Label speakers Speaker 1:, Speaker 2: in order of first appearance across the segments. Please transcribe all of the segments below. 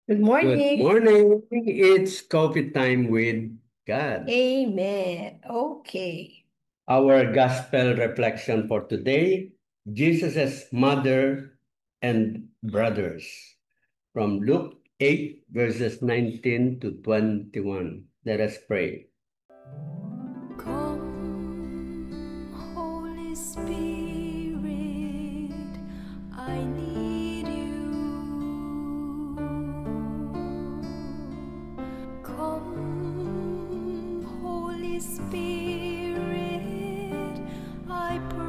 Speaker 1: Good
Speaker 2: Good
Speaker 1: morning.
Speaker 2: morning. It's coffee time with God.
Speaker 1: Amen. Okay.
Speaker 2: Our gospel reflection for today, Jesus' mother and brothers, from Luke 8, verses 19 to 21. Let us pray.
Speaker 3: Come, Holy Spirit, I need you. Come, Holy Spirit, I pray.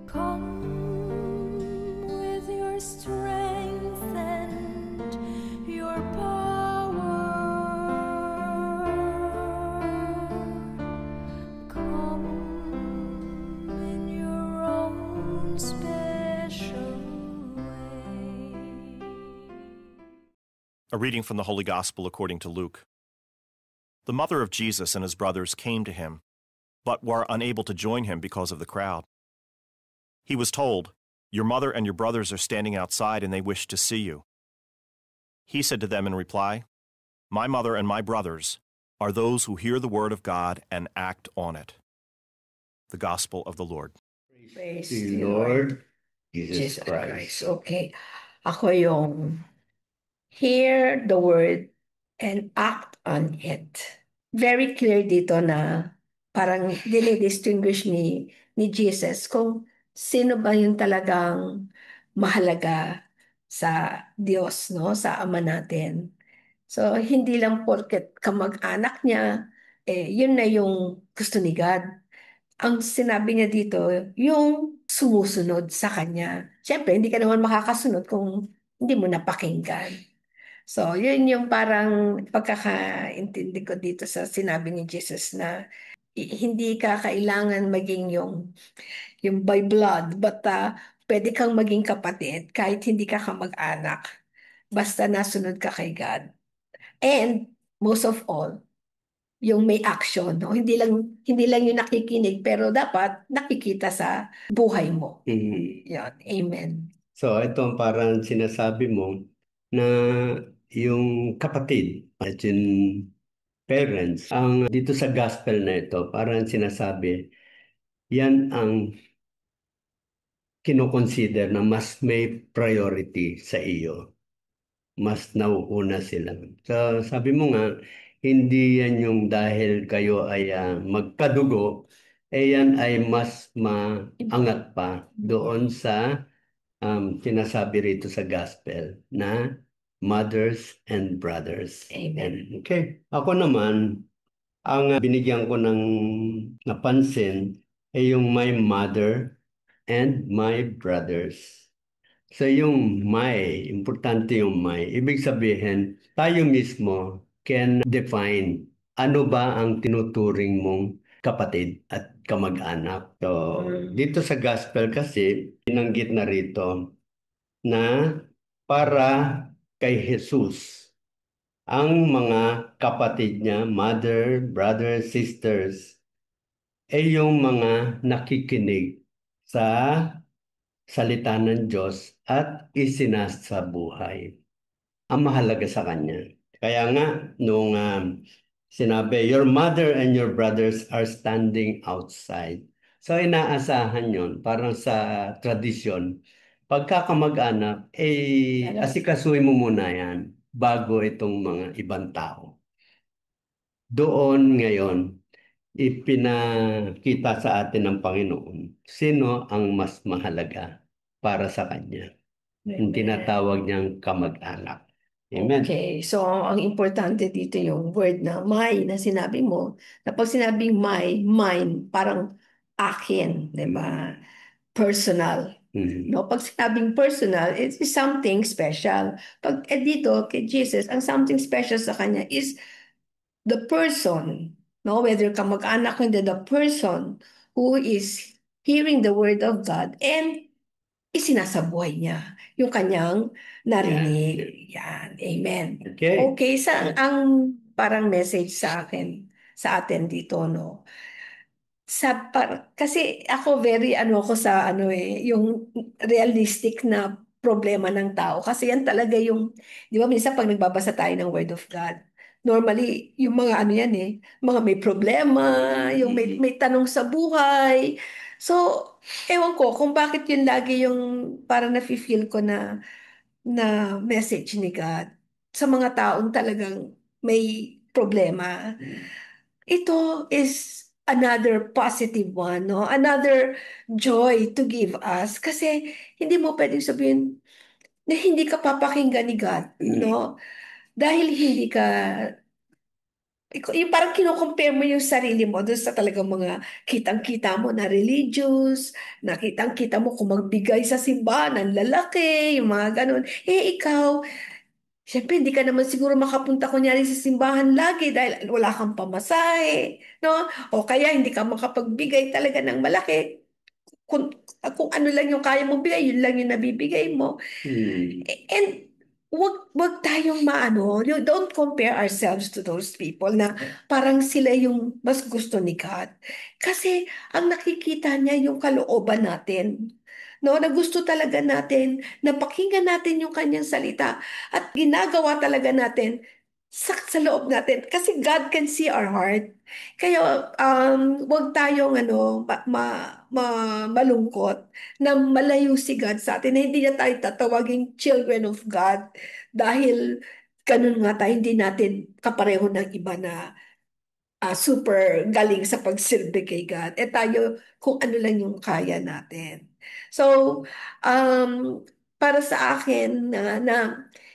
Speaker 3: Come with your strength and your power. Come in your own special way.
Speaker 4: A reading from the Holy Gospel according to Luke. The mother of Jesus and his brothers came to him, but were unable to join him because of the crowd. He was told, "Your mother and your brothers are standing outside and they wish to see you." He said to them in reply, "My mother and my brothers are those who hear the word of God and act on it." The Gospel of the Lord.
Speaker 1: Praise
Speaker 2: To
Speaker 1: the
Speaker 2: you,
Speaker 1: Lord
Speaker 2: Lord Jesus
Speaker 1: Jesus Christ.
Speaker 2: Christ.
Speaker 1: Okay. Ako yung hear the word and act on it. Very clear dito na parang dinidistinguish ni Jesus kung sino ba yung talagang mahalaga sa Diyos, no? Sa Ama natin. So, hindi lang porket kamag-anak niya, yun na yung gusto ni God. Ang sinabi niya dito, yung sumusunod sa kanya. Siyempre, hindi ka naman makakasunod kung hindi mo napakinggan. So, yun yung parang pagkakaintindi ko dito sa sinabi ni Jesus na hindi ka kailangan maging yung by blood, but pwede kang maging kapatid kahit hindi ka kamag-anak. Basta nasunod ka kay God. And most of all, yung may action, no? Hindi lang yung nakikinig, pero dapat nakikita sa buhay mo. Yan. Amen.
Speaker 2: So, ito ang parang sinasabi mo na yung kapatid at yung parents, ang dito sa gospel na ito, parang sinasabi, yan ang kinoconsider na mas may priority sa iyo. Mas nauuna sila. So, sabi mo nga, hindi yan yung dahil kayo ay magkadugo, yan ay mas maangat pa doon sa sinasabi rito sa gospel na mothers and brothers.
Speaker 1: Amen.
Speaker 2: Okay. Ako naman, ang binigyan ko ng napansin ay yung my mother and my brothers. So yung my, importante yung my. Ibig sabihin, tayo mismo can define ano ba ang tinuturing mong kapatid at kamag-anak. So, dito sa gospel kasi, binanggit na rito na para kay Jesus, ang mga kapatid niya, mother, brother, sisters, ay yung mga nakikinig sa salita ng Diyos at isinasabuhay. Ang mahalaga sa kanya. Kaya nga, nung sinabi, your mother and your brothers are standing outside. So, inaasahan yon parang sa tradisyon. Pagkakamag-anak, asikasuhin mo muna yan bago itong mga ibang tao. Doon ngayon, ipinakita sa atin ng Panginoon sino ang mas mahalaga para sa Kanya. Yung tinatawag niyang kamag-anak. Amen.
Speaker 1: Okay, so ang importante dito yung word na my na sinabi mo. Na pag sinabing my, mine, parang akin, di ba? Personal.
Speaker 2: Mhm.
Speaker 1: No, pag sinabing personal, it is something special. Pag dito kay Jesus, ang something special sa kanya is the person, no, whether kamag-anak o hindi, the person who is hearing the word of God and isinasabuhay niya yung kanyang
Speaker 2: Yan.
Speaker 1: narinig. Yan. Amen.
Speaker 2: Okay.
Speaker 1: Okay, sa ang parang message sa akin, sa atin dito, no? Kasi ako very ano ako sa ano yung realistic na problema ng tao. Kasi yan talaga yung, di ba minsan pag nagbabasa tayo ng Word of God, normally yung mga ano yan mga may problema, yung may tanong sa buhay. So, ewan ko kung bakit yun lagi yung parang nafe-feel ko na message ni God sa mga taong talagang may problema. Ito is another positive one, no? Another joy to give us. Kasi hindi mo pwedeng sabihin na hindi ka papakinggan ni God, no? Dahil hindi ka, yung parang kino-compare mo yung sarili mo doon sa talagang mga kitang-kita mo na religious, na kitang-kita mo kung magbigay sa simbahan ng lalaki, yung mga ganun. Ikaw, siyempre, hindi ka naman siguro makapunta kunyari sa simbahan lagi dahil wala kang pamasahe, no? O kaya hindi ka makapagbigay talaga ng malaki. Kung ano lang yung kaya mong bigay, yun lang yung nabibigay mo. And wag tayong maano, you don't compare ourselves to those people na parang sila yung mas gusto ni God. Kasi ang nakikita niya yung kalooban natin. No, na gusto talaga natin na pakinggan natin yung kanyang salita at ginagawa talaga natin sa loob natin kasi God can see our heart. Kaya wag tayong malungkot na malayo si God sa atin, na hindi niya tayo tatawaging children of God dahil ganun nga tayo, hindi natin kapareho ng iba na super galing sa pagsilbi kay God. Tayo, kung ano lang yung kaya natin. So, para sa akin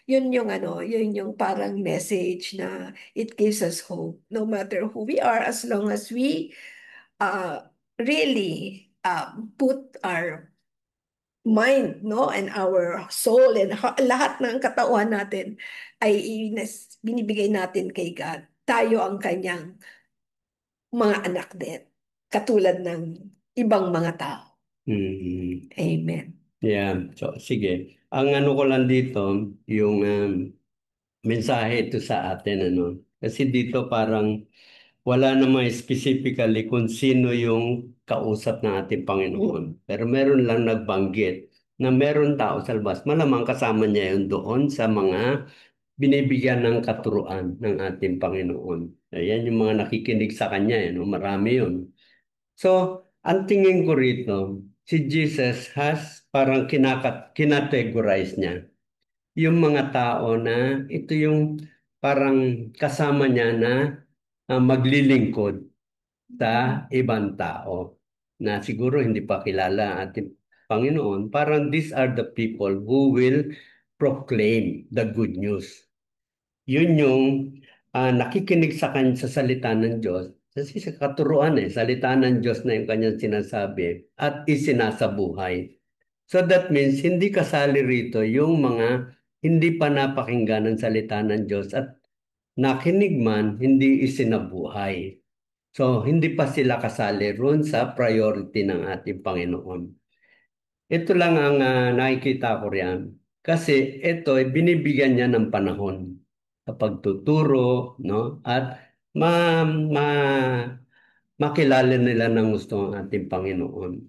Speaker 1: yun yung parang message na it gives us hope. No matter who we are, as long as we really put our mind, no, and our soul and lahat ng katawan natin ay binibigay natin kay God. Tayo ang kanyang mga anak din, katulad ng ibang mga tao.
Speaker 2: Mm.
Speaker 1: Amen.
Speaker 2: Yeah, so sige. Ang ano ko lang dito, yung mensahe ito sa atin, ano. Kasi dito parang wala namang specifically kung sino yung kausap ng ating Panginoon. Pero meron lang nagbanggit na meron tao sa labas. Malamang kasama niya yun doon sa mga binibigyan ng katuruan ng ating Panginoon. Ayan yung mga nakikinig sa kanya, no? Marami yun. So, ang tingin ko rito, si Jesus has parang kinategorize niya yung mga tao na ito yung parang kasama niya na maglilingkod sa ibang tao na siguro hindi pa kilala ang ating Panginoon. Parang these are the people who will proclaim the good news. Yun yung nakikinig sa kanya sa salita ng Diyos. Kasi sa katuruan salita ng Diyos na yung kanyang sinasabi at isinasabuhay. So that means hindi kasali rito yung mga hindi pa napakinggan ng salita ng Diyos at nakinig man, hindi isinabuhay. So hindi pa sila kasali roon sa priority ng ating Panginoon. Ito lang ang nakikita ko riyan. Kasi ito ay binibigyan niya ng panahon sa pagtuturo, no? At ma, ma, makilala nila ng gusto ang ating Panginoon.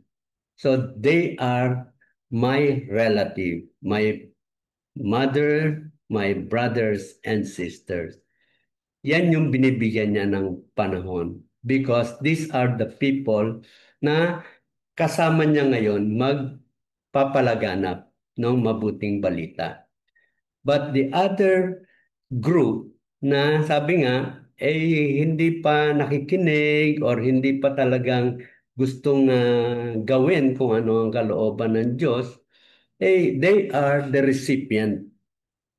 Speaker 2: So they are my relative, my mother, my brothers and sisters. Yan yung binibigyan niya ng panahon because these are the people na kasama niya ngayon magpapalaganap ng mabuting balita. But the other group na sabi nga, hindi pa nakikinig or hindi pa talagang gustong gawin kung ano ang kalooban ng Diyos, they are the recipient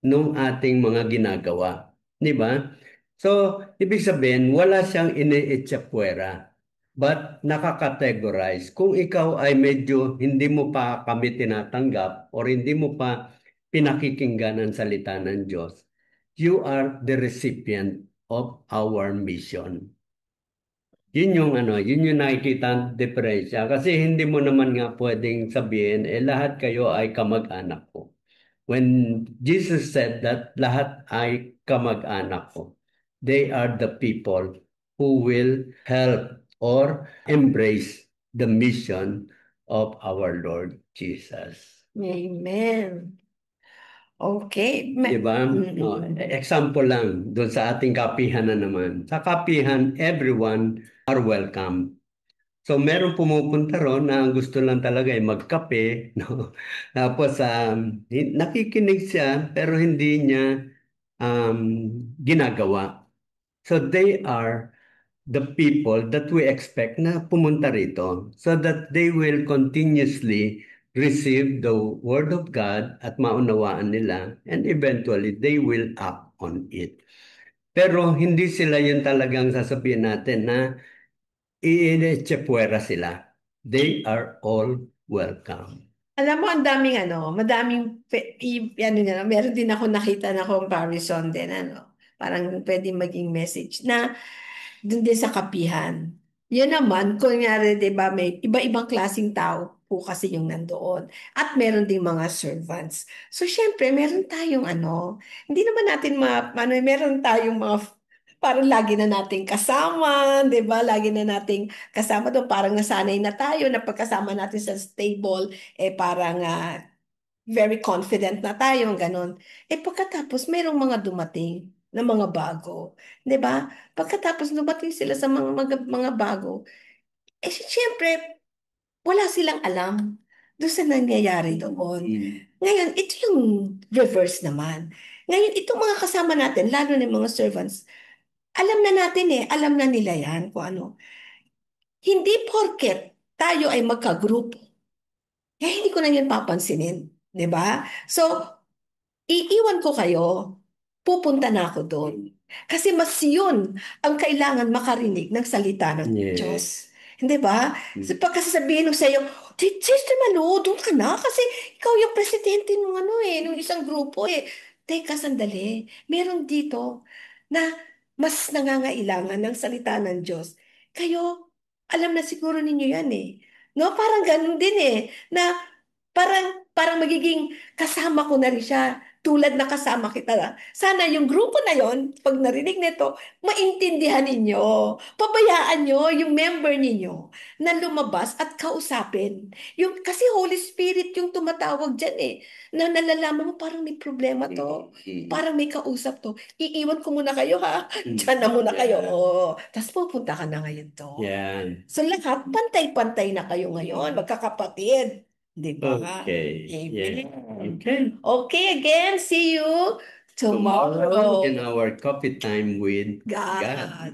Speaker 2: ng ating mga ginagawa. Di ba? So, ibig sabihin, wala siyang ine-echapuera but nakakategorize. Kung ikaw ay medyo hindi mo pa kami tinatanggap or hindi mo pa pinakikinggan ang salita ng Diyos, you are the recipient of our mission. Yun yung nakikita ang diferensya. Kasi hindi mo naman nga pwedeng sabihin, lahat kayo ay kamag-anak ko. When Jesus said that lahat ay kamag-anak ko, they are the people who will help or embrace the mission of our Lord Jesus.
Speaker 1: Amen. Okay.
Speaker 2: Diba? Example lang, doon sa ating kapihan na naman. Sa kapihan, everyone are welcome. So meron pumupunta ron na ang gusto lang talaga ay magkape, no? Tapos nakikinig siya pero hindi niya ginagawa. So they are the people that we expect na pumunta rito so that they will continuously receive the Word of God at maunawaan nila and eventually they will act on it. Pero hindi sila yung talagang sasabihin natin na iinechepwera sila. They are all welcome.
Speaker 1: Alam mo, ang daming madaming, meron din ako nakita na comparison din, parang pwede maging message na dun din sa kapihan. Yun naman, kunyari, di ba, may iba-ibang klaseng tao po kasi yung nandoon. At meron ding mga servants. So, syempre, meron tayong hindi naman natin meron tayong mga, parang lagi na nating kasama, di ba? Lagi na nating kasama doon. Parang nasanay na tayo na pagkasama natin sa stable, parang very confident na tayo, ganun. Pagkatapos, mayroong mga dumating na mga bago. 'Di ba? Pagkatapos dumating sila sa mga bago, siyempre, wala silang alam doon sa nangyayari doon. Ngayon, ito yung reverse naman. Ngayon, itong mga kasama natin, lalo na yung mga servants, alam na natin alam na nila yan kung ano. Hindi porket tayo ay magka-group, hindi ko na yun papansinin. 'Di ba? So, iiwan ko kayo, pupunta na ako doon. Kasi mas yun ang kailangan makarinig ng salita ng Diyos. Hindi ba? So, pagkasasabihin nung sa'yo, Sister Malu, doon ka na kasi ikaw yung presidente nung isang grupo Teka, sandali. Meron dito na mas nangangailangan ng salita ng Diyos. Kayo, alam na siguro ninyo yan No, parang ganun din na parang magiging kasama ko na rin siya. Tulad na kasama kita. Sana yung grupo na yon, pag narinig nito, maintindihan ninyo. Pabayaan nyo yung member ninyo na lumabas at kausapin. Kasi Holy Spirit yung tumatawag dyan Na nalalaman mo parang may problema to. Parang may kausap to. Iiwan ko muna kayo ha. Diyan na muna kayo. Tapos pupunta ka na ngayon to.
Speaker 2: Yan.
Speaker 1: So lahat, pantay-pantay na kayo ngayon. Magkakapatid. Di ba?
Speaker 2: Okay.
Speaker 1: Amen.
Speaker 2: Okay.
Speaker 1: Okay, again, see you tomorrow.
Speaker 2: In our coffee time with
Speaker 1: God.
Speaker 2: God.